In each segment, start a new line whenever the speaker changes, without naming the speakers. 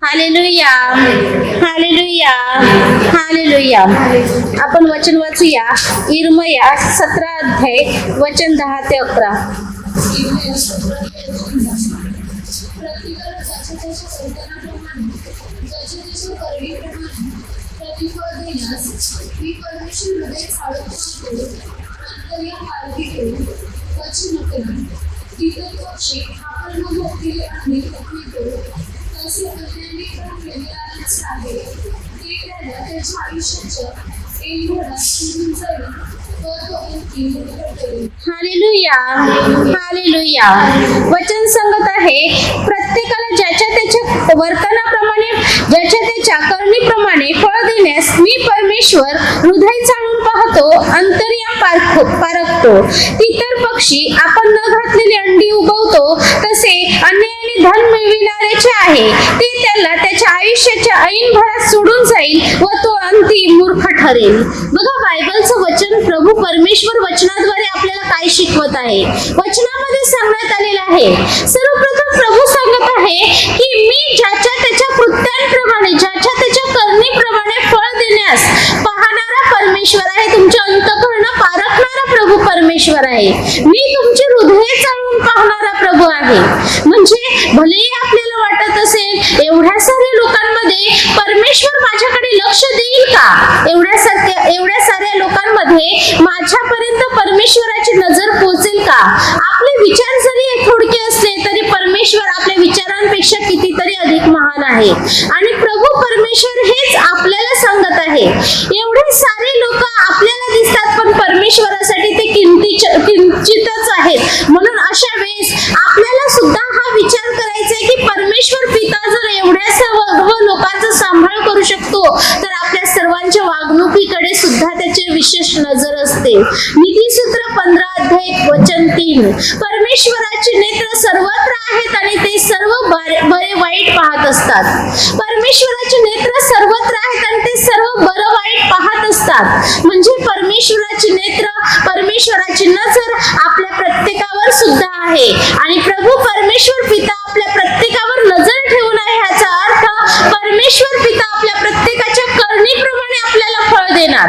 Hallelujah, hallelujah, hallelujah. आपण वचन वाचूया. इर्मया 17 अध्याय वचन 10 ते 11. Hallelujah, hallelujah. वचन सांगत आहे, प्रत्येकाला ज्याच्या त्याच्या वर्तनाप्रमाणे, ज्याच्या त्याच्या करणीप्रमाणे फळ देण्यास मी परमेश्वर हृदय चाळून पाहतो, अंतर्याम पारखतो. इतर पक्षी आपण न घातलेली अंडी उगवतो, तसे अन्यायाने धन मिळविणाऱ्याचे आहे. ते त्याला त्याच्या आयुष्याच्या ऐन भरात सोडून जाईल व तो अंतिम मूर्ख ठरेल. बघा, बायबलचं वचन प्रभू परमेश्वर वचनाद्वारे आपल्याला काय शिकवत आहे. वचनामध्ये सांगण्यात आलेलं आहे, सर्वप्रथम प्रभू सांगत आहे की मी ज्याच्या त्याच्या कृत्यांप्रमाणे, ज्याच्या त्याच्या करणीप्रमाणे फळ देण्यास पाहणारा परमेश्वर आहे. तुमचे अंतःकरण पारखणारा प्रभू परमेश्वर आहे. मी तुमचे हृदय चाळून पाहणारा प्रभू आहे. म्हणजे भलेही आपल्याला वाटत असेल एवढ्या साऱ्या लोकांमध्ये परमेश्वर माझ्याकडे लक्ष देईल का, एवढ्या साऱ्या लोकांमध्ये माझ्यापर्यंत परमेश्वराची नजर पोहोचेल का. आपले विचार जरी थोडके असले तरी परमेश्वर आपल्या विचारांपेक्षा कितीतरी अधिक महान आहे. आणि प्रभू परमेश्वर हेच आपल्याला सांगत आहे. एवढे सारे लोक आपल्याला दिसतात पण परमेश्वरासाठी ते किंचितच आहेत. म्हणून अशा वेळेस आपल्याला सुद्धा हा विचार करायचा आहे की परमेश्वर पिता जर एवढ्या सर्व लोकांचा सांभाळ करू शकतो तर आपल्या सर्वांच्या वागणुकीकडे सुद्धा त्याची विशेष नजर असते. नीतिसूत्र 15 अध्याय वचन 3. परमेश्वराचे नेत्र सर्वत्र आहेत आणि ते सर्व बरे वाईट पाहत असतात. परमेश्वराचे नेत्र सर्वत्र आहेत आणि ते सर्व बरं वाईट पाहत असतात. म्हणजे परमेश्वराची नेत्र, परमेश्वराची नजर आपल्या प्रत्येकावर सुद्धा आहे. आणि प्रभू परमेश्वर पिता आपल्या प्रत्येकावर नजर ठेवून आहे. ह्याचा अर्थ परमेश्वर पिता आपल्या प्रत्येकाच्या करणीप्रमाणे आपल्याला फळ देणार.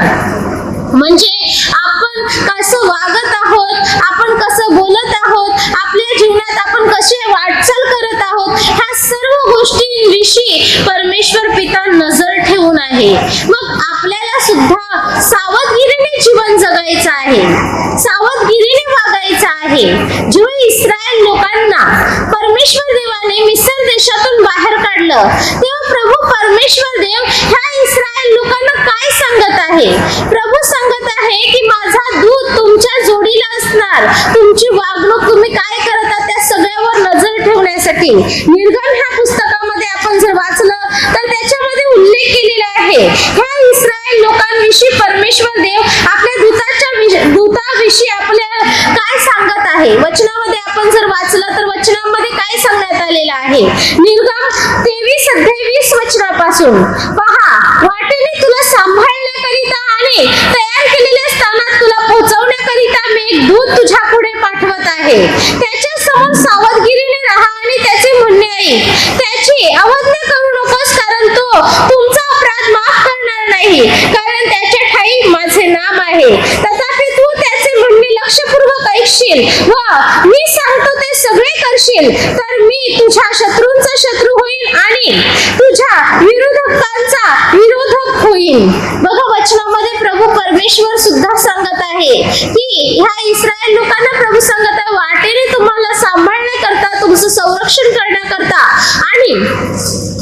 म्हणजे आपण कसं वागत आहोत, आपण कसं बोलत आहोत, आपल्या जीवनात आपण कसे वाटचाल करत आहोत, ह्या सर्व गोष्टींविषयी परमेश्वर पिता नजर ठेवून आहे. मग आपल्याला सुद्धा सावधगिरीने जीवन जगायचं आहे, सावधगिरीने वागायचं आहे. जेव्हा इस्रायल लोकांना परमेश्वर देवाने मिस्र देशातून बाहेर काढलं, तेव्हा प्रभू परमेश्वर देव ह्या इस्रायल लोकांना काय सांगत आहे. प्रभू सांगत आहे की माझा दूत तुमच्या जोडीला असणार. तुमची वागणूक, तुम्ही काय करता त्या सगळ्यावर नजर ठेवण्यासाठी. निर्गम ह्या पुस्तकामध्ये आपण जर वाचलं तर त्याच्यामध्ये उल्लेख केलेला आहे. ह्या इस्रायल लोकांविषयी परमेश्वर देव आपल्या दूताविषयी आपल्या काय सांगत आहे. वचनामध्ये आपण जर वाचलं तर वचनामध्ये काय सांगण्यात आलेलं आहे. निर्गम 23 अध्याय 20 वचनापासून पहा, वाटेने तुला सांभाळण्याकरिता आणि तयार केलेल्या स्थानात तुला पोहोचवण्याकरिता मी एक दूत तुझ्या पुढे पाठवत आहे. त्याच्या समोर सावधगिरीने राहा आणि त्याचे म्हणणे ऐक. त्याची अवज्ञा करू नकोस, कारण तो तुमचा अपराध माफ करणार नाही, कारण त्याच्या ठाई माझे नाम आहे. तथापि तू त्याचे म्हणणे लक्षपूर्वक ऐकशील व मी सांगतो ते सगळे करशील, तर मी तुझ्या शत्रूंचा शत्रू होईल आणि तुझ्या विरोधकांचा विरोधक होईल. बघा, वचनामध्ये प्रभू परमेश्वर सुद्धा सांगत आहे की ह्या इस्रायल लोकांना प्रभू सांगत आहे, वाटेने तुम्हाला सांभाळण्याकरता, तुमचं संरक्षण करण्याकरता आणि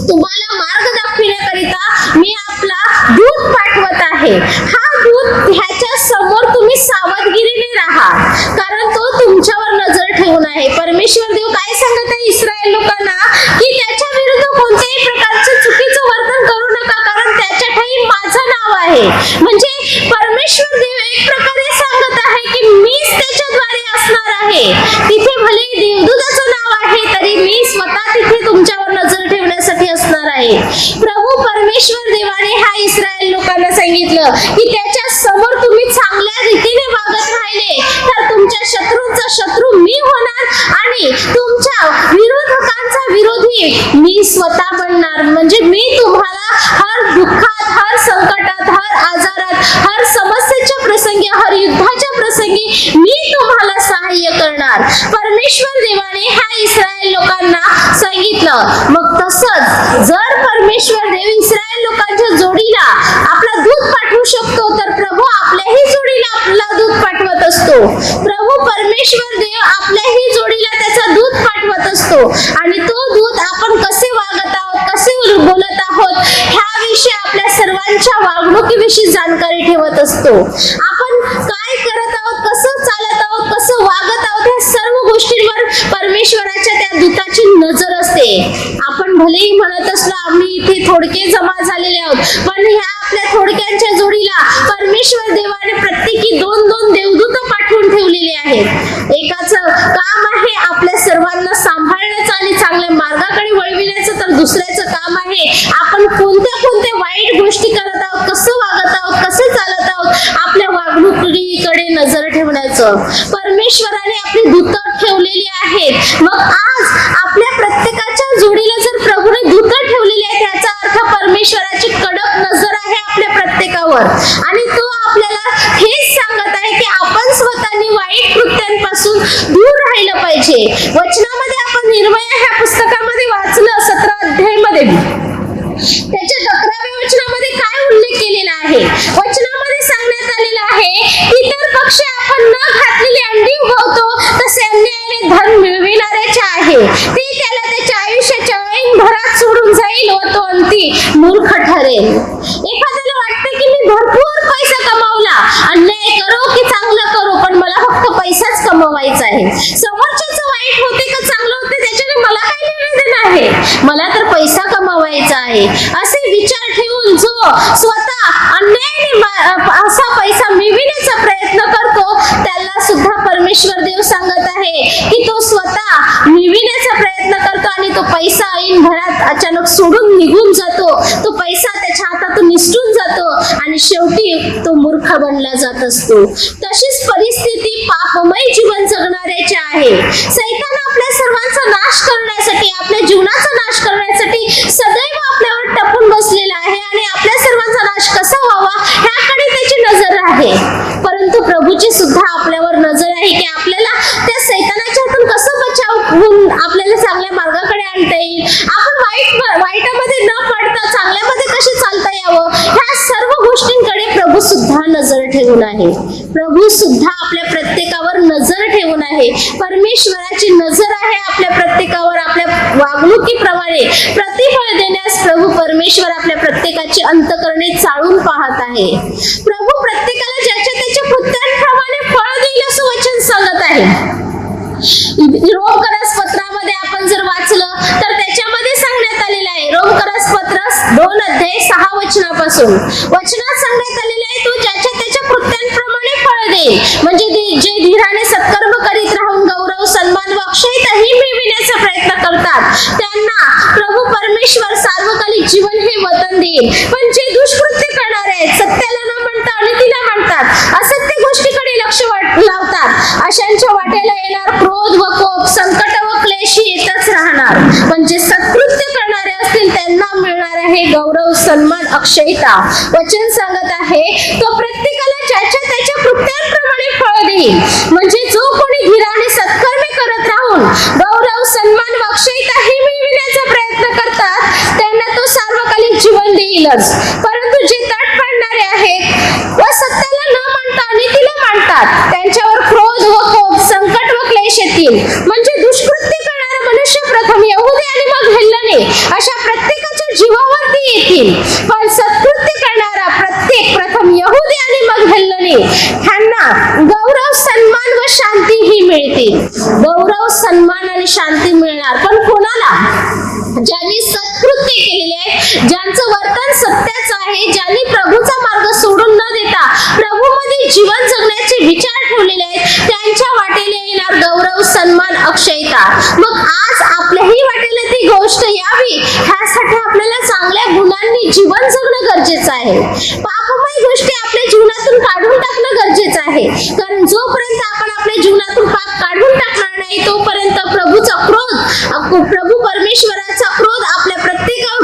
तुम्हाला मार्ग दाखविण्याकरिता मी आपला दूत पाठवत आहे. हा दूत, ह्याच्या समोर तुम्ही सावधगिरीने राहा, कारण तो तुमच्यावर नजर ठेवून आहे. परमेश्वर देव काय सांगत आहे इस्रायल लोकांना की त्याच्या विरुद्ध कोणत्याही प्रकारचं चुकीचं वर्तन करू नका, कारण त्याच्या ठाई माझं नाव आहे. म्हणजे परमेश्वर देव एक प्रकारे सांगत आहे की मीच त्याच्याद्वारे असणार आहे. तिथे भले देवदूताचं नाव आहे तरी मी स्वतः तिथे तुमच्यावर नजर ठेवण्यासाठी असणार आहे. प्रभू परमेश्वर देवाने ह्या इस्रायल लोकांना सांगितलं की त्याच्या समोर तुम्ही चांगल्या रीतीने वागत राहिले तर तुमच्या शत्रूंचा शत्रू मी होणार आणि तुमच्या विरोधकांचा विरोधी मी स्वतः बनणार, म्हणजे मी तुम्हाला हर दुःखात, हर संकटात, हर आजारात, हर समस्येच्या प्रसंगी, हर युद्धाच्या प्रसंगी मी तुम्हाला सहाय्य करणार. परमेश्वर देवाने ह्या इस्रायल लोकांना सांगितलं. मग तसंच जर परमेश्वर देव इस्रायल लोकांच्या जोडीला आपला दूत पाठवू शकतो, तर प्रभू आपल्याही जोडीला आपला दूत पाठवत असतो. प्रभू परमेश्वर देव आपल्याही जोडीला त्याचा दूत पाठवत असतो. आणि तो दूत आपण कसे वागत आहोत, कसे बोलत आहोत, ह्याविषयी आपल्या सर्वांच्या वागणुकीविषयी जाणकारी ठेवत असतो. आपण काय करत आहोत, कसं चालत आहोत, कसं वागत आहोत, या सर्व गोष्टींवर परमेश्वराच्या त्या दूताची नजर असते. आपण भलेही म्हणत असलो आम्ही इथे थोडके जमा झालेले आहोत, पण ह्या आपल्या थोडक्यांच्या जोडीला परमेश्वर देवाने प्रत्येकी 2-2 देवदूत पाठवून ठेवलेले आहेत. एकाचं काम आहे आपल्या सर्वांना सांभाळण्याचं आणि चांगल्या मार्गाकडे वळविण्याचं, तर दुसऱ्याचं काम आहे आपण कोणत्या वाईट गोष्टी करत आहोत, कसं वागत आहोत, कसं चालत आहोत, आपल्या वागणुकीकडे नजर ठेवण्याचं. परमेश्वराने आपली दूत ठेवलेली आहेत. मग आज आपल्या प्रत्येकाच्या जोडीला जर प्रभूने दूत ठेवलेली आहे, त्याचा अर्थ परमेश्वराची कडक नजर आहे आपल्या प्रत्येकावर. आणि तो आपल्याला हेच सांगत आहे की आपण स्वतःनी वाईट कृत्यांपासून दूर राहिलं पाहिजे. वचनामध्ये आपण निर्भया ह्या पुस्तकामध्ये वाचलं 17 अध्यायामध्ये, त्याच्या 11व्या वचनामध्ये काय उल्लेख केलेला आहे. वचनामध्ये सांगण्यात आलेलं आहे, इतर पक्षी आपण न घातलेली अंडी उगवतो, तसे अन्यायाने धन मिळविणाऱ्याचे आहे. ते त्याला त्याच्या आयुष्याच्या ऐन भरात सोडून जाईल व तो अंती मूर्ख ठरेल. एखाद्याला वाटतं की मी भरपूर पैसा कमावला, अन्याय करो की चांगलं करो, पण मला फक्त पैसाच कमवायचा आहे. समोरच्याचं वाईट होते का चांगलं होते त्याच्याने मला काय लेणं आहे, मला तर पैसा कमवायचा आहे, असे विचार ठेवून जो स्वतः अन्यायाने असा पैसा मिळविण्याचा प्रयत्न करतो, त्याला सुद्धा परमेश्वर देव सांगत आहे की तो स्वतः मिळविण्याचा प्रयत्न करतो आणि तो पैसा ऐन भरात अचानक सोडून निघून जातो. तो पैसा त्याच्या हातातून निसटून जातो आणि शेवटी तो मूर्ख बनला जात असतो. तशीच परिस्थिती पापमय जीवन जगणाऱ्याची आहे. सैतान आपल्या सर्वांचा नाश करण्यासाठी, आपल्या जीवनाचा नाश करण्यासाठी सदैव आपल्यावर टपून बसलेला आहे आणि आपल्या सर्वांचा नाश कसा व्हावा ह्याकडे त्याची नजर आहे. परंतु प्रभूची सुद्धा आपल्यावर नजर आहे की आपल्याला त्या सैतानाच्या हातून कसं बचाव होऊन आपल्याला चांगल्या मार्गाकडे आणता येईल, आपण वाईटामध्ये न पडता चांगल्यामध्ये कसे चालता यावं, ह्या सर्व गोष्टींकडे प्रभू सुद्धा नजर ठेवून आहे. प्रभू सुद्धा आपल्या प्रत्येकावर नजर ठेवून आहे. परमेश्वराची नजर आहे आपल्या प्रत्येकावर. आपल्या वागणुकीप्रमाणे प्रतिफळ देण्यास प्रभू परमेश्वर आपल्या प्रत्येकाची अंतःकरणे चाळून पाहत आहे. प्रभू प्रत्येकाला ज्याच्या त्याच्या कृत्यांप्रमाणे फळ देईल असं वचन सांगत आहे. रोमकरास पत्रामध्ये आपण जर वाचलं तर त्याच्यामध्ये सांगण्यात आलेलं आहे. रोमकरास पत्र 2 अध्याय 6 वचनापासून वचनात सांगण्यात आलेलं आहे, तो ज्याच्या त्याच्या कृत्यांप्रमाणे फळ देईल. म्हणजे जे धीराने सत्कर्म करीत राहून गौरव, सन्मान व अक्षयताही मिळविण्याचा प्रयत्न करतात, त्यांना प्रभू परमेश्वर सार्वकालिक जीवन हे वतन देईल. पण जे दुष्कृत्य करणारे आहेत, सत्याला न म्हणता अनितीला म्हणतात, असत्य गोष्टीकडे लक्ष लावतात, अशांच्या वाट्याला येणार क्रोध व कोप, संकट व क्लेश येतच राहणार. पण जे सत्कृत्य करणारे असतील त्यांना मिळणार आहे गौरव, सन्मान, अक्षयता. वचन सांगत आहे, तो प्रत्येकाला ज्याच्या त्याच्या कृत्यांप्रमाणे फळ देईल. म्हणजे जो कोणी धीराने सत्कर्मे करत राहून गौरव, सन्मान व अक्षयता ही मिळविण्याचा प्रयत्न करतात, त्यांना तो सार्वकालिक जीवन देईलच. परंतु जे तट पडणारे आहेत व सत्याला न म्हणता अनितीला मानतात, त्यांच्यावर क्रोध व कोप, संकट व क्लेश येतील. म्हणजे दुष्कृत्य करणारा मनुष्य प्रथम यहुदी आणि मग हेल्लने अशा प्रत्येकाच्या जीवावरती येतील. पण सत्कृत्य करणारा प्रत्येक प्रथम यहुदी आणि मग हेल्लने, ह्यांना गौरव, सन्मान व शांती ही मिळतील. गौरव, सन्मान आणि शांती मिळणार. पण कोणाला? ज्यांनी सत्कृत्य केलेले आहे, ज्यांचं वर्तन सत्याचं आहे, ज्यांनी प्रभूचा मार्ग सोडून न देता प्रभूमध्ये जीवन जगण्याचे विचार ठेवलेले आहेत, त्यांच्या वाटेला येणार गौरव, सन्मान, अक्षयता. मग आज आपल्याही वाटेला ती गोष्ट यावी ह्यासाठी आपल्याला चांगल्या गुणांनी जीवन जगणं गरजेचं आहे. पापमय गोष्टी आपल्या जीवनातून काढून टाकणं गरजेचं आहे. कारण जोपर्यंत आपण आपल्या जीवनातून पाप काढून टाकणार नाही, तोपर्यंत प्रभूचा क्रोध, प्रभू परमेश्वराचा क्रोध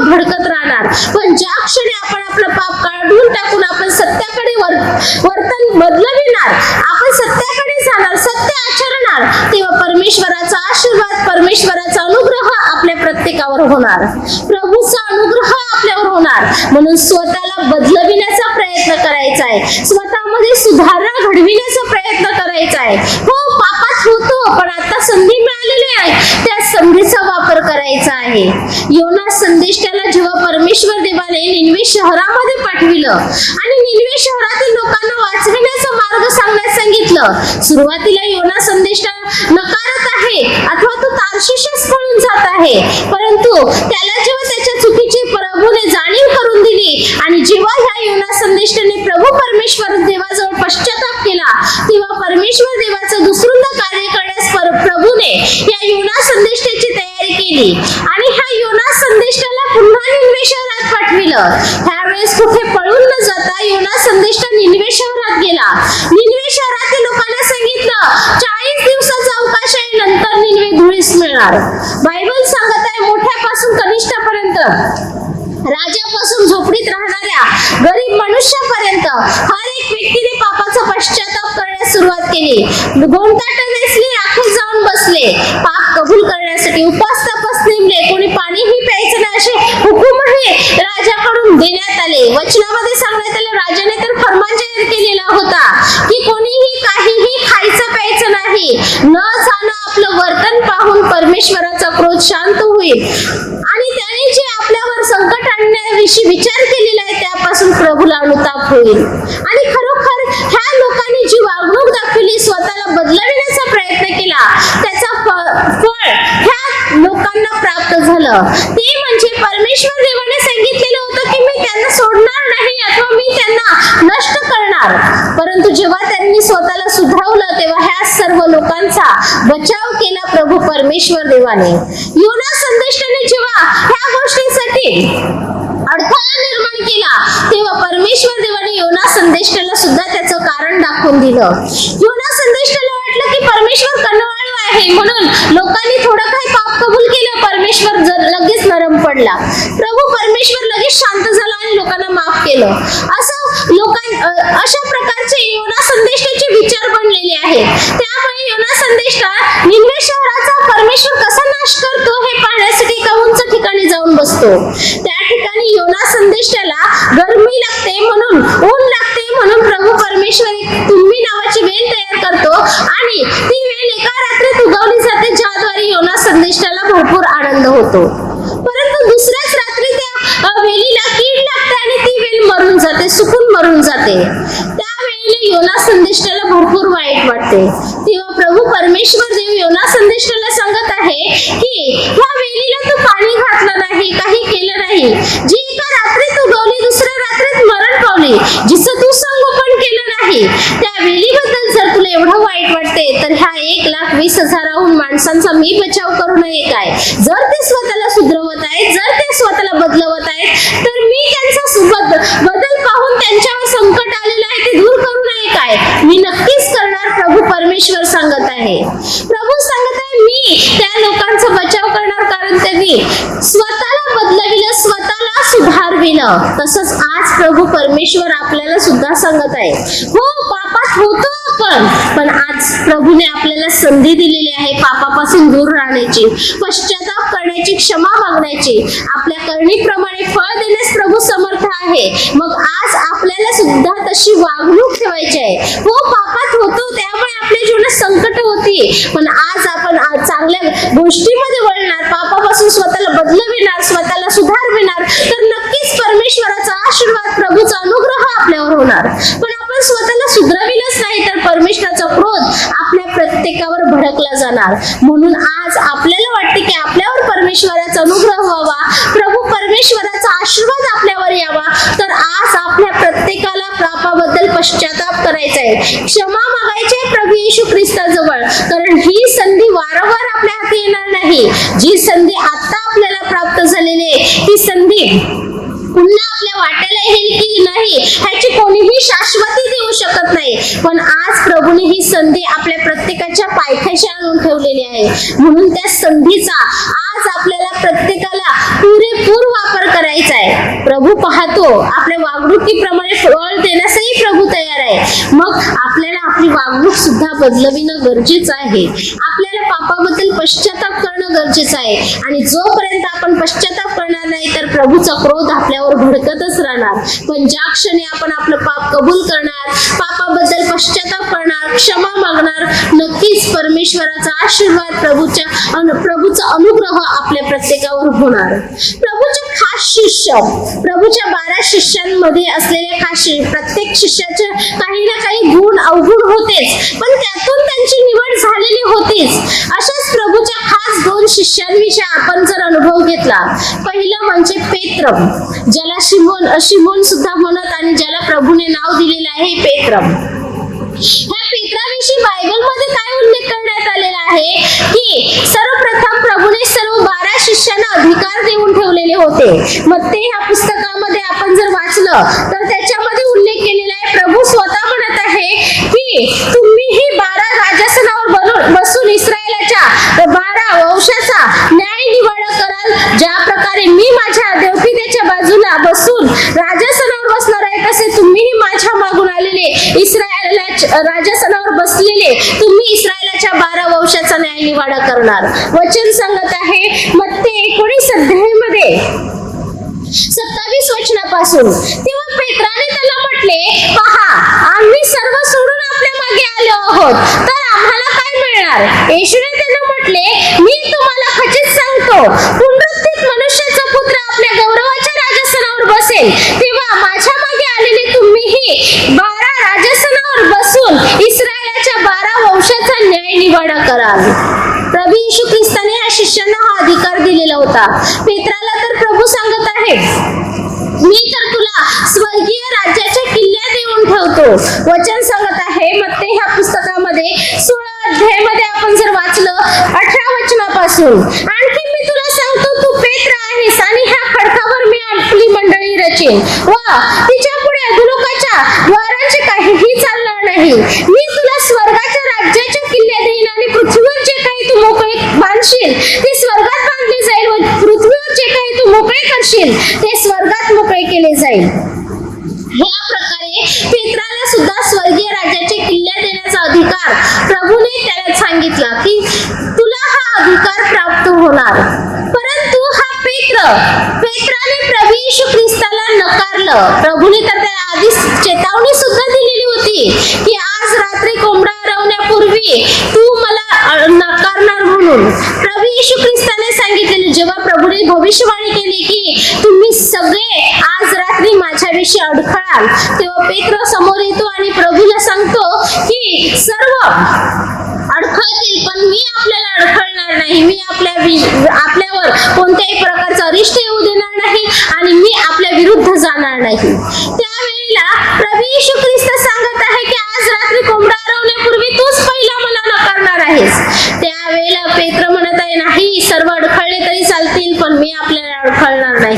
भडकत राहणार. पण ज्या क्षणी आपण आपलं पाप काढून टाकून आपण सत्याकडे वर्तन बदलविणार, आपण सत्याकडे जाणार, सत्य आचरणार, तेव्हा परमेश्वराचा आशीर्वाद, परमेश्वराचा अनुग्रह आपल्या प्रत्येकावर होणार. प्रभूचा अनुग्रह आपल्यावर होणार. म्हणून स्वतःला बदलविण्याचा प्रयत्न करायचा आहे, स्वतःमध्ये सुधारणा घडविण्याचा प्रयत्न करायचा आहे. हो, पापात होतो, पण आता संधी मिळालेली आहे, त्या संधीचा वापर करायचा आहे. योना संदेष्टाला जेव्हा परमेश्वर देवाने निनवे शहरामध्ये पाठविलं आणि निनवे शहरातील लोकांना वाचविण्याचा मार्ग सांगण्यास सांगितलं, सुरुवातीला योना संदेष्टा नकारत आहे अथवा तो तार्शिशेस पळून जात आहे. परंतु त्याला जेव्हा त्याच्या चुकीची प्रभूने जाणीव करून दिली आणि जेव्हा ह्या योना संदेष्टाने प्रभू परमेश्वर देवाजवळ पश्चाताप केला, तेव्हा परमेश्वर देवाचं दुसरुंद कार्य करण्यास प्रभूने या योना संदेष्टाची तयारी केली आणि ह्या योना संदेष्टाला पुन्हा निनवे शहरात पाठविलं. ह्यावेळेस कुठे पळून न जाता योना संदेष्टा निनवे शहरात गेला. निनवे शहरातील लोकांना सांगितलं 40 दिवसाचा अवकाश आहे, नंतर निनवे धुळीस मिळणार. बायबल सांगत आहे मोठ्यापासून कनिष्ठापर्यंत, राजापासून झोपडीत राहणाऱ्या गरीब मनुष्यापर्यंत हर एक व्यक्तीने पापाचा पश्चाताप करण्यास सुरुवात केली. गोंधटाट नेसले, राखीत जाऊन बसले, पाप कबूल करण्यासाठी उपास तपास नेमले. कोणी पाणीही प्यायचं नाही असे हुकूमही राजाकडून देण्यात आले. वचनामध्ये सांगण्यात आले, राजाने तर फर्मान जाहीर केलेला होता की कोणीही काहीही खायचं प्यायचं नाही. न जाणं आपलं वर्तन पाहून परमेश्वराचा क्रोध शांत होईल आणि त्याने जे आपल्यावर संकट आणण्याविषयी विचार केलेला आहे त्यापासून प्रभूला अनुताप होईल. आणि खरोखर ह्या लोकांनी जी वागणूक दाखवली, स्वतःला बदलविण्याचा प्रयत्न केला, त्याचा फळ ह्या लोकांना प्राप्त झालं. ते म्हणजे परमेश्वर देवाने सांगितलेलं होतं की मी त्यांना सोडणार नाही अथवा मी त्यांना नष्ट करणार. परंतु जेव्हा त्यांनी स्वतःला सुधारवलं तेव्हा ह्या सर्व लोकांचा बचाव केला प्रभू परमेश्वर देवाने. योना संदेष्टाने जेव्हा ह्या गोष्टींसाठी अडथळा निर्माण केला तेव्हा परमेश्वर देवाने योना संदेष्टाला सुद्धा त्याचं कारण दाखवून दिलं. योना संदेष्टाला वाटलं की परमेश्वर कनवाळू आहे म्हणून लोकांनी थोडं काही पाप कबूल केलं, परमेश्वर लगेच नरम पडला. प्रभू परमेश्वर लगेच शांत झाला आणि लोकांना माफ केलं. असं अशा प्रकारचे योना संदेष्टाचे विचार बनलेले आहेत. त्यामुळे योना संदेष्टा निनवे शहराचा परमेश्वर कसा नाश करतो हे पाहण्यासाठी एका उंच ठिकाणी जाऊन बसतो. त्या ठिकाणी योना संदेष्टाला गरमी लागते, म्हणून ऊन लागते, म्हणून प्रभू परमेश्वर एक तुम्ही नावाची वेल तयार करतो आणि ती वेल एका रात्रीत उगवली जाते, ज्याद्वारे योना संदेष्टाला भरपूर आनंद होतो. परंतु दुसऱ्याच रात्री त्या वेलीला कीड लागते आणि ती वेल मरून जाते, सुकून मरून जाते. त्यावेळेला योना संदेष्टाला भरपूर वाईट वाटते. तेव्हा प्रभू परमेश्वर देव योना संदेष्टाला सांगत आहे की ह्या वेलीला तू पाणी घातलं नाही, काही केलं नाही, जी एका रात्रीत उगवली दुसऱ्या रात्रीत मरण पावली, जिचं तू संगोपन केलं नाही, त्या वेलीबद्दल जर तुला एवढं वाईट वाटते तर ह्या 1,20,000 माणसांचा मी बचाव करू नये काय? जर ते स्वतःला सुधरवत आहेत, जर ते स्वतःला बदलवत आहेत, तर मी त्यांचा बदल पाहून त्यांच्यावर संकट आलेलं आहे ते दूर करू नये काय? मी नक्कीच करणार, प्रभू परमेश्वर सांगत आहे. प्रभू सांगत आहे मी त्या लोकांचा बचाव करणार, कारण त्यांनी स्वतःला बदलविलं, स्वतःला सुधारविलं. तसंच आज प्रभू परमेश्वर आपल्याला सुद्धा सांगत आहे. हो, पापात होतो पण आज प्रभूने आपल्याला संधी दिलेली आहे पापापासून दूर राहण्याची, पश्चाताप करण्याची, क्षमा मागण्याची. आपल्या करणीप्रमाणे फळ देण्यास प्रभू समर्थ आहे. मग आज आपल्याला सुद्धा तशी वागणूक ठेवायची आहे. हो, पापात होतो त्यामुळे आपल्या जीवनात संकट होती, पण आज आपण चांगल्या गोष्टीमध्ये वळणार, पापापासून स्वतःला बदलविणार, स्वतःला सुधारविणार, तर नक्कीच परमेश्वराचा आशीर्वाद, प्रभूचा अनुग्रह आपल्यावर होणार. पण आपण स्वतःला सुधरविलंच नाही तर परमेश्वराचा क्रोध आपल्या प्रत्येकावर भडकला जाणार. म्हणून आज आपल्याला वाटते की आपल्यावर परमेश्वराचा अनुग्रह व्हावा, प्रभू परमेश्वराचा आशीर्वाद आपल्यावर यावा, तर आज आपल्या प्रत्येकाला पापाबद्दल पश्चाताप करायचा आहे, क्षमा मागायची आहे प्रभू येशू ख्रिस्ताजवळ. कारण ही संधी वारंवार आपल्या हाती येणार नाही. जी संधी आता आपल्याला प्राप्त झालेली आहे ती संधी पुन्हा आपल्या वाट्याला येईल की नाही, ह्याची कोणीही शाश्वती देऊ शकत नाही. पण आज प्रभूने ही संधी आपल्या प्रत्येकाच्या पायथ्याशी आणून ठेवलेली आहे. म्हणून त्या संधीचा आज आपल्याला प्रत्येकाला पुरेपूर वापर करायचा आहे. प्रभू पाहतो, आपल्या वागणुकीप्रमाणे फळ देण्यासही प्रभू तयार आहे. मग आपल्याला आपली वागणूक सुद्धा बदलविणं गरजेचं आहे. आपल्याला पापाबद्दल पश्चाताप करणं गरजेचं आहे. आणि जोपर्यंत आपण पश्चाताप करणार नाही तर प्रभूचा क्रोध आपल्यावर भडकतच राहणार. पण ज्या क्षणी आपण आपलं पाप कबूल करणार, पापाबद्दल पश्चाताप करणार, क्षमा मागणार, नक्कीच परमेश्वराचा आशीर्वाद, प्रभूचा अनुग्रह आपल्या प्रत्येकावर होणार. प्रभूचे खास शिष्य, प्रभूच्या 12 शिष्यांमध्ये असलेले प्रत्येक शिष्याचे काही ना काही गुण अवगुण होतेच, पण त्यातून त्यांची निवड झालेली होतीच. अशाच प्रभूच्या खास 2 शिष्यांविषयी आपण जर अनुभव घेतला. पहिलं म्हणजे पेत्र, ज्याला शिमोन सुद्धा म्हणत आणि ज्याला प्रभूने नाव दिलेलं आहे पेत्र. ह्या पेत्राविषयी बायबलमध्ये काय उल्लेख करण्यात आलेला आहे की सर्वप्रथम प्रभूने सर्व 12 शिष्यांना अधिकार देऊन ठेवलेले होते. मग ते ह्या पुस्तकामध्ये आपण जर वाचलं तर त्याच्यामध्ये उल्लेख केलेला आहे. प्रभू स्वतः म्हणत आहे की तुम्हीही 12 राजासनावर बसून इस्रायलाच्या 12 वंशाचा न्याय निवाडा कराल. ज्या प्रकारे मी माझ्या देवकीच्या बाजूला बसून राजासनावर बसणार आहे, तसे तुम्हीही माझ्या मागून आलेले इस्रायलाच्या राजासनावर बसलेले तुम्ही इस्रायलाच्या 12 वंशाचा न्याय निवाडा करणार. वचन सांगत आहे मत्ते 19 अध्यायामध्ये 27 वचनापासून. तेव्हा पेत्राने त्याला म्हटले, पहा, आम्ही सर्व सोडून आपल्या मागे आलो आहोत, तर आम्हाला काय मिळणार? येशूने त्यांना म्हटले, मी तुम्हाला खचित सांगतो, पुनरुत्थित मनुष्याचा पुत्र आपल्या गौरवाच्या राजासनावर बसेल, तेव्हा माझ्या मागे आलेले तुम्हीही 12 राजासनावर बसून इस्रायलाच्या 12 वंशाचा न्याय निवाडा कराल. प्रभू येशू ख्रिस्ताने ह्या शिष्यांना हा अधिकार दिलेला होता. पेत्राला तर प्रभू सांगत आहे, मी तर तुला स्वर्गीय राज्याच्या किल्ल्या देऊन ठेवतो. वचन सांगत आहे मत्ते ह्या पुस्तकामध्ये 16 अध्यायामध्ये आपण जर वाचलं 18 वचनापासून, आणखी मी तुला सांगतो, तू पेत्र आहेस आणि ह्या खडकावर मी आपली मंडळी रचेन व तिच्या पुढे अधोलोकाच्या द्वारांचे काहीही चालणार नाही. मी तुला स्वर्गाच्या राज्याच्या किल्ल्या देईन आणि पृथ्वीवर जे काही तू मोकळे बांधशील ते स्वर्गात बांधले जाईल व पृथ्वीवर जे काही तू मोकळे करशील ते स्वर्गात मोकळे केले जाईल. या प्रकारे पेत्राला सुद्धा स्वर्गीय राज्याचे किल्ल्या देण्याचा अधिकार प्रभूने त्याला सांगितला की तुला हा अधिकार प्राप्त होणार. परंतु हा पेत्राने प्रभू येशू ख्रिस्ताला नकारलं. प्रभूने तर त्याला आधीच चेतावणी सुद्धा दिलेली होती की आज रात्री कोंबडा हरवण्यापूर्वी तू मला नकारणार म्हणून. प्रभू येशू ख्रिस्ताने सांगितलेले, जेव्हा प्रभूने भविष्यवाणी केली की तुम्ही सगळे आज रात्री माझ्याविषयी अडखळाल, तेव्हा पेत्र समोर येतो आणि प्रभूला सांगतो की सर्व अडखळतील पण मी आपल्याला अडखळणार नाही. मी आपल्यावर कोणत्याही प्रकारचा अरिष्ट येऊ देणार नाही आणि मी आपल्या विरुद्ध जाणार नाही. त्यावेळेला प्रभू येशू ख्रिस्त सांगत आहे की आज रात्री कोंबडा हरवण्यापूर्वी तूच पहिला मला नकारणार आहेस. त्यावेळेला पेत्र म्हणत आहे, नाही, सर्व अडखळले तरी चालतील पण मी आपल्याला अडखळणार नाही.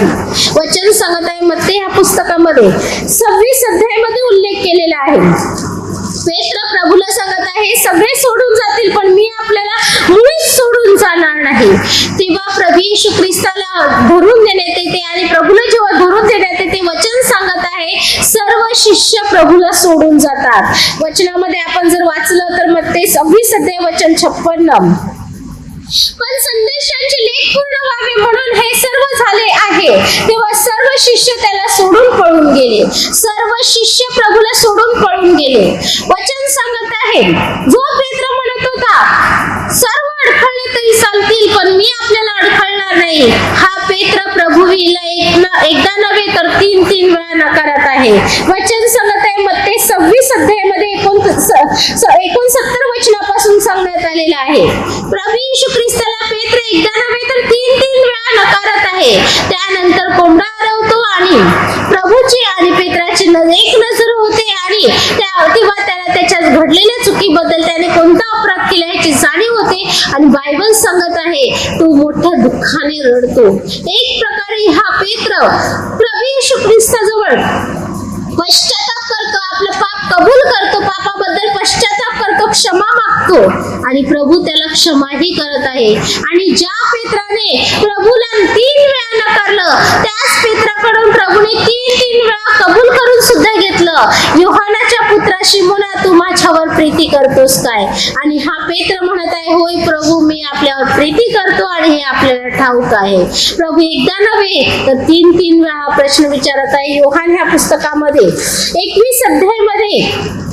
वचन सांगत आहे मत्ते ह्या पुस्तकामध्ये 26 अध्यायामध्ये उल्लेख केलेला आहे. पेत्र प्रभूला सांगत आहे, सगळे सोडून जातील पण मी आपल्याला मुळीच सोडून जाणार नाही. तेव्हा प्रभू येशू ख्रिस्ताला धरून देण्यात येते आणि प्रभूला जेव्हा धरून देण्यात येते, वचन सांगत आहे सर्व शिष्य प्रभूला सोडून जातात. वचनामध्ये आपण जर वाचलं तर मत्ते 26 अध्याय वचन 56, पण संदेशांचे लेख पूर्ण व्हावे म्हणून हे सर्व झाले आहे. तेव्हा सर्व शिष्य त्याला सोडून पळून गेले. सर्व शिष्य प्रभूला सोडून पळून गेले. वचन सांगत आहे, जो पेत्र म्हणत होता सर्व अडखळले तरी चालतील पण मी आपल्याला अडखळणार नाही, हा पेत्र प्रभूला एकदा नव्हे तर 3 वेळा नकारत आहे. वचन सांगत आहे मत्ते 26 अध्यायामध्ये 69 वचनापासून सांगण्यात आलेलं आहे. प्रभू येशू ख्रिस्ताला पेत्र एकदा नव्हे तर 3 वेळा नकारत आहे. त्यानंतर कोंबडा हरवतो आणि प्रभूची आणि पेत्राची एक नजर होते आणि तेव्हा त्याला त्याच्या घडलेल्या चुकीबद्दल त्याने कोणता अपराध केला याची जाणीव होते आणि बायबल सांगत आहे तो मोठ्या दुःखाने रडतो. एक प्रकारे हा पेत्र प्रभू येशू ख्रिस्ताजवळ पश्चाताप करतो, आपलं पाप कबूल करतो, पापाबद्दल पश्चाताप करतो, क्षमा मागतो आणि प्रभू त्याला क्षमाही करत आहे. आणि ज्या पेत्राने प्रभूला 3 वेळा नकारलं, त्याच पेत्राकडून प्रभूने 3 वेळा कबूल करून सुद्धा घेतलं. योहानाच्या पुत्रा शिमोना, तू माझ्यावर प्रीती करतोस काय? आणि हा पेत्र म्हणत आहे, होय प्रभू, मी आपल्यावर प्रीती करतो आणि हे आपल्याला ठाऊक आहे. प्रभू एकदा नव्हे तर 3 वेळा प्रश्न विचारत आहे. योहान ह्या पुस्तकामध्ये 21 अध्यायामध्ये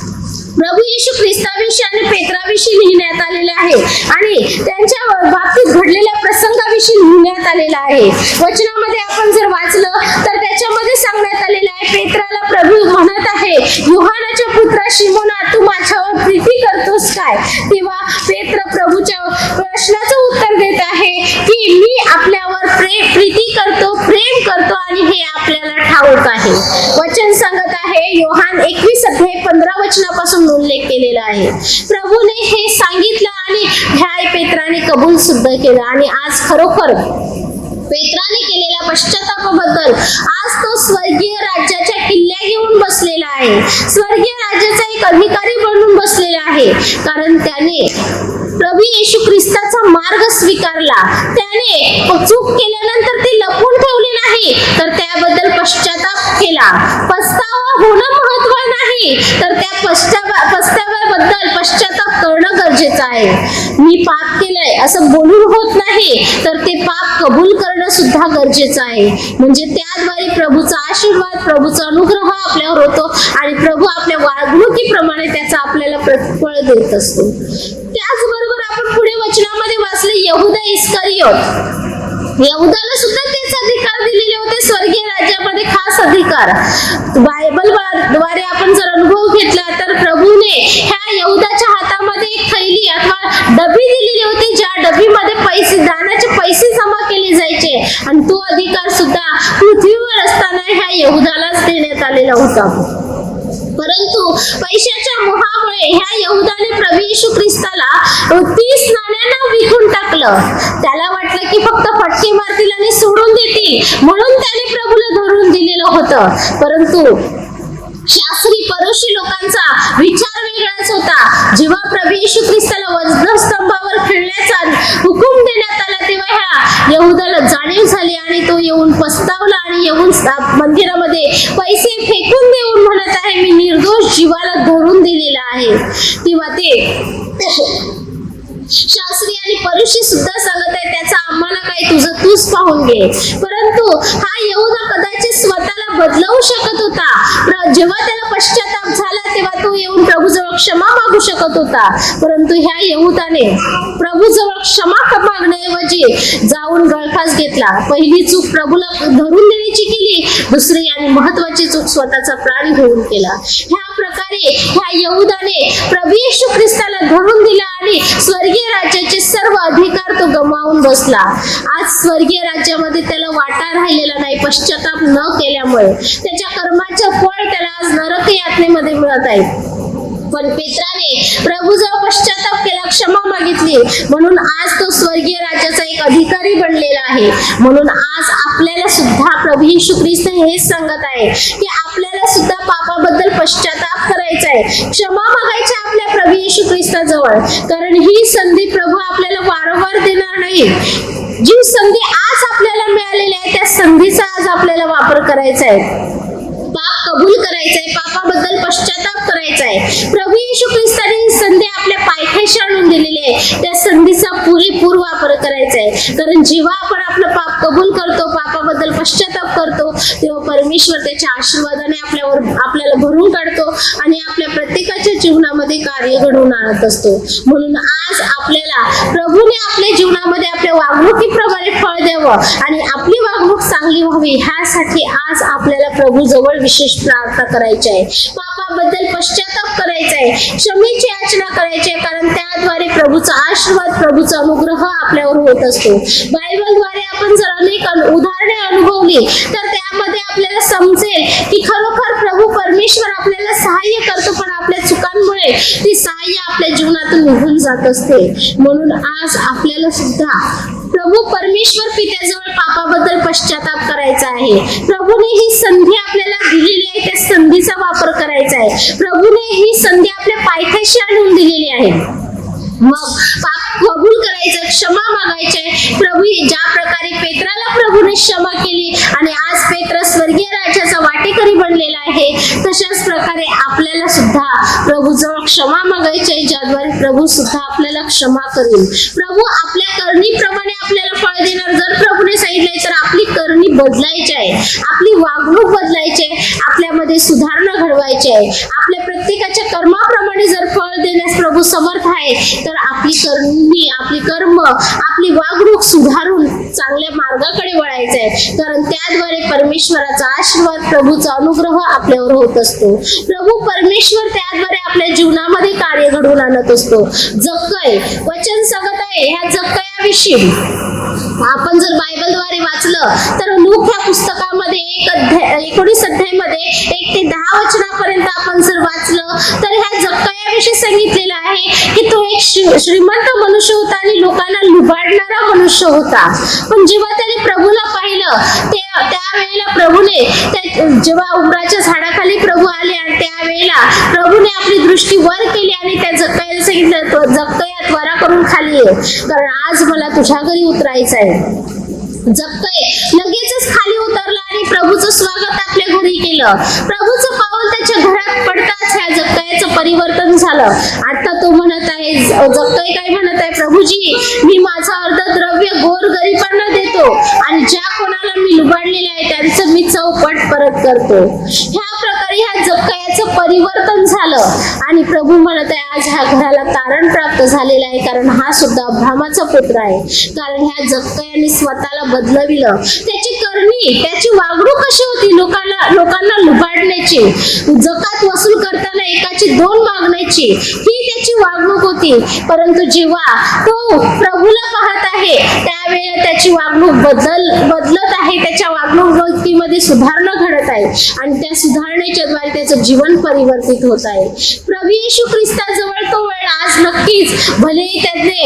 प्रभू येशू ख्रिस्ताविषयी आणि पेत्राविषयी लिहिण्यात आलेले आहे आणि त्यांच्या बाबतीत घडलेल्या प्रसंगाविषयी लिहिण्यात आलेला आहे. वचनामध्ये आपण जर वाचलं तर त्याच्यामध्ये सांगण्यात आलेलं आहे, पेत्राला प्रभू म्हणत आहे, योहानाच्या पुत्रा शिमोना, तू माझ्यावर प्रीती करतोस काय? तेव्हा पेत्र प्रभूच्या प्रश्नाचं उत्तर देत आहे की मी आपल्यावर प्रीती करतो, प्रेम करतो आणि हे आपल्याला ठाऊक आहे. वचन सांगत आहे, योहान 21 अध्याय 15 वचनापासून उल्लेख केलेला आहे. प्रभूने हे सांगितलं आणि ह्या पेत्राने कबूल सुद्धा केलं. आणि आज खरोखर पेत्राने केलेल्या पश्चातापाबद्दल आज तो स्वर्गीय राज्याच्या किल्ल्या घेऊन बसलेला आहे, स्वर्गीय राज्याचा एक अधिकारी बनून बसलेला आहे. कारण त्याने प्रभू येशू ख्रिस्ताचा मार्ग स्वीकारला. त्याने चूक केल्यानंतर ती लपवून ठेवली नाही, तर त्याबद्दल पश्चाताप केला. पस्तावा होणं महत्त्वाचं नाही, तर त्या पस्ताव्याबद्दल पश्चाताप करणं गरजेचं आहे. मी पाप केलंय असं बोलून होत नाही, तर ते पाप कबूल करणं सुद्धा गरजेचं आहे. म्हणजे त्याद्वारे प्रभूचा आशीर्वाद, प्रभूचा अनुग्रह आपल्यावर होतो आणि प्रभू आपल्या वागणुकीप्रमाणे त्याचा आपल्याला प्रतिफळ देत असतो. त्याचबरोबर आपण पुढे वचनामध्ये वाचले, यहूदा इस्करियोत, यहूदाला सुद्धा तेच अधिकार दिलेले होते, स्वर्गीय राज्यामध्ये खास अधिकार. बायबल द्वारे आपण जर अनुभव घेतला तर प्रभूने ह्या यहूदाच्या हातामध्ये एक थैली अथवा डबी दिलेली होती, ज्या डबीमध्ये दानाचे पैसे जमा केले जायचे आणि तो अधिकार सुद्धा पृथ्वीवर असताना ह्या यहूदालाच देण्यात आलेला होता. परंतु पैशाच्या मोहामुळे ह्या यहूदाने प्रभू येशू ख्रिस्ताला 30 नाण्यांना विकून टाकलं. त्याला वाटलं की फक्त फटके मारतील आणि सोडून देतील, म्हणून त्याने प्रभूला धरून दिलेलं होतं. परंतु शास्त्री परोशी लोकांचा विचार वेगळाच होता. जेव्हा प्रभू येशू ख्रिस्ताला वधस्तंभावर खिळण्याचा हुकूम देण्यात आला, तेव्हा ह्या यहूदाला जाणीव झाली आणि तो येऊन पस्तावला आणि येऊन मंदिरामध्ये पैसे फेकून देऊन म्हणत आहे, मी निर्दोष जीवाला धरून दिलेला आहे. तेव्हा ते शास्त्री आणि परुषी सुद्धा सांगत आहे, त्याचा आम्हाला काय, तुझं तूच पाहून घे. परंतु हा यहूदा कदाचित स्वतःला बदलवू शकत होता. जेव्हा त्याला पश्चाताप झाला तेव्हा तो येऊन प्रभूजवळ क्षमा मागू शकत होता. परंतु ह्या यहूदाने प्रभूजवळ क्षमा मागण्याऐवजी जाऊन गळफास घेतला. पहिली चूक प्रभूला धरून देण्याची केली, दुसरी आणि महत्वाची चूक स्वतःचा प्राण घेऊन केला. ह्या प्रकारे ह्या यहूदाने प्रभू येशू ख्रिस्ताला धरून दिला आणि स्वर्गीय राज्याचे सर्व अधिकार तो गमावून बसला. आज स्वर्गीय राज्यामध्ये त्याला वाटा राहिलेला नाही, पश्चाताप न केल्यामुळे. त्याच्या कर्माचं फळ त्याला आज नरक यातनेमध्ये मिळत आहे. पण पेत्राने प्रभूजवळ पश्चाताप केला, क्षमा मागितली, म्हणून आज तो स्वर्गीय राज्याचा एक अधिकारी बनलेला आहे. म्हणून आज आपल्याला सुद्धा प्रभू येशू ख्रिस्त हेच सांगत आहे की आपल्याला सुद्धा पापाबद्दल पश्चाताप करायचा आहे, क्षमा मागायची आपल्या प्रभू येशू ख्रिस्ताजवळ. कारण ही संधी प्रभू आपल्याला वारंवार देणार नाही. जी संधी आज आपल्याला मिळालेली आहे त्या संधीचा आज आपल्याला वापर करायचा आहे. पाप कबूल करायचंय, पापाबद्दल पश्चाताप करायचाय. प्रभू येशू ख्रिस्ताने ही संधी आपल्या पायथ्याशी आणून दिलेली आहे, त्या संधीचा पुरेपूर वापर करायचा आहे. कारण जेव्हा आपण आपलं पाप कबूल करतो, पापाबद्दल पश्चाताप करतो, तेव्हा परमेश्वर त्याच्या आशीर्वादाने आपल्याला भरून काढतो आणि आपल्या प्रत्येकाच्या जीवनामध्ये कार्य घडवून आणत असतो. म्हणून आज आपल्याला प्रभूने आपल्या जीवनामध्ये आपल्या वागणुकीप्रमाणे फळ द्यावं आणि आपली वागणूक चांगली व्हावी, ह्यासाठी आज आपल्याला प्रभू जवळ विशेष प्रार्थना करायची आहे. पापाबद्दल पश्चाताप करायचा आहे, क्षमेची याचना करायची आहे. कारण त्याद्वारे प्रभूचा आशीर्वाद, प्रभूचा अनुग्रह आपल्यावर होत असतो. बायबलद्वारे आपण जर अनेक उदाहरणे अनुभवली तर त्यामध्ये आपल्याला समजेल की खरोखर प्रभू परमेश्वर आपल्याला सहाय्य करतो, पण आपल्या चुकांमुळे ती सहाय्य आपल्या जीवनातून निघून जात असते. म्हणून आज आपल्याला सुद्धा प्रभू परमेश्वर पित्याजवळ पापाबद्दल पश्चाताप करायचा आहे. प्रभूने ही संधी आपल्याला दिलेली आहे, त्या संधीचा वापर करायचा आहे. प्रभूने ही संधी आपल्या पायथ्याशी आणून दिलेली आहे. मग पाप कबूल करायचं, क्षमा मागायचे. प्रभू ज्या प्रकारे पेत्राला प्रभूने क्षमा केली आणि आज पेत्र स्वर्गीय राज्याचा वाटेकरी बनलेला आहे, तशाच प्रकारे आपल्याला सुद्धा प्रभूजवळ क्षमा मागायचे, ज्याद्वारे प्रभू सुद्धा आपल्याला क्षमा करेल. प्रभू आपल्या करणीप्रमाणे आपल्याला फळ देणार. जर प्रभूने सांगितलंय तर आपली करणी बदलायची आहे, आपली वागणूक बदलायची आहे, आपल्यामध्ये सुधारणा घडवायची आहे. आपल्या प्रत्येकाच्या कर्माप्रमाणे जर फळ देण्यास प्रभू समर्थ आहे, तर आपली करणी, आपली कर्म, आपली वागणूक सुधारून चांगल्या मार्गाकडे वळायचं आहे. कारण त्याद्वारे परमेश्वराचा आशीर्वाद, प्रभूचा अनुग्रह आपल्यावर होत असतो. प्रभू परमेश्वर त्याद्वारे आपल्या जीवनामध्ये कार्य घडवून आणत असतो. जक्कय वचन सांगत आहे. ह्या जक्कयाविषयी आपण जर बायबलद्वारे वाचलं तर लूक ह्या पुस्तकामध्ये 19 अध्यायामध्ये 1 ते 10 वचनापर्यंत आपण जर वाचलं तर ह्या जक्कयाविषयी सांगितलेलं आहे की तो एक श्रीमंत मनुष्य होता आणि लोकांना लुबाडणारा मनुष्य होता. पण जेव्हा त्याने प्रभूला पाहिलं त्यावेळेला प्रभूने जेव्हा उमराच्या झाडाखाली प्रभू आले आणि त्यावेळेला प्रभूने आपली दृष्टी वर केली आणि त्या जक्कयाला सांगितलं, जक्कया त्वरा करून खाली ये, कारण आज मला तुझ्या घरी उतरायचं आहे. जक्कय लगेचच खाली उतरला आणि प्रभूचं स्वागत आपल्या घरी केलं. प्रभूचं पाऊल त्याच्या घरात पडताच ह्या जक्कयाचं परिवर्तन झालं. आता तो म्हणत आहे, जक्कय काय म्हणत आहे, प्रभूजी मी माझं अर्ध द्रव्य गोरगरिबांना देतो आणि ज्या कोणाला मी लुबाडलेले आहे त्यांचं मी चौपट परत करतो. ह्या प्रकारे ह्या जक्कयाचं परिवर्तन झालं आणि प्रभू म्हणत आहे आज ह्या घराला तारण प्राप्त झालेलं आहे, कारण हा सुद्धा अब्रामाचा पुत्र आहे. कारण ह्या जक्कयाने स्वतःला बदलविलं. त्याची करणी, त्याची वागणूक कशी होती, लोकांना लुबाडण्याची, जकात वसूल करताना एकाची 2 मागण्याची, ही त्याची वागणूक होती. परंतु जेव्हा तो प्रभूला पाहत आहे त्यावेळेला त्याची वागणूक बदलत आहे, त्याच्या वागणुकीमध्ये सुधारणा घडत आहे आणि त्या सुधारणेच्या द्वारे त्याचं जीवन परिवर्तित होत आहे. प्रभू येशू ख्रिस्ताजवळ तो वेळ आज नक्कीच भले त्याने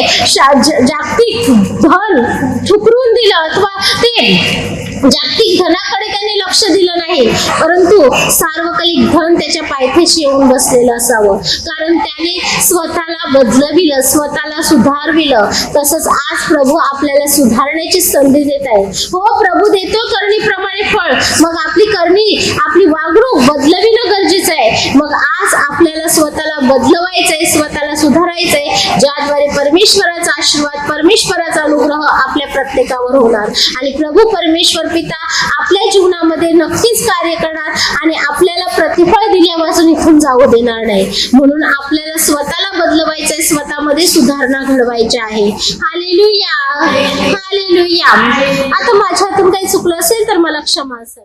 जागतिक धन ठुकरून दिलं अथवा ते जागतिक धनाकडे त्याने लक्ष दिलं नाही, परंतु सार्वकालिक धन त्याच्या पायथ्याशी येऊन बसलेलं असावं. कारण त्याने स्वतःला बदलविलं, स्वतःला सुधारविलं. तसंच आज प्रभू आपल्याला सुधारण्याची संधी देत आहे. हो, प्रभू देतो करणीप्रमाणे फळ. मग आपली करणी, आपली वागणूक बदलविणं गरजेचं आहे. मग आज आपल्याला स्वतःला बदलवायचंय, स्वतःला सुधारायचंय, ज्याद्वारे परमेश्वराचा आशीर्वाद, परमेश्वराचा अनुग्रह आपल्या प्रत्येकावर होणार आणि प्रभू परमेश्वर पिता आपल्या जीवनामध्ये नक्कीच कार्य करणार आणि आपल्याला प्रतिफळ दिल्यापासून इथून जाऊ देणार नाही. म्हणून आपल्याला स्वतःला बदलवायचंय, स्वतःमध्ये सुधारणा घडवायची आहे. Hallelujah, hallelujah. आता माझ्या हातून काही चुकलं असेल तर मला क्षमा असेल.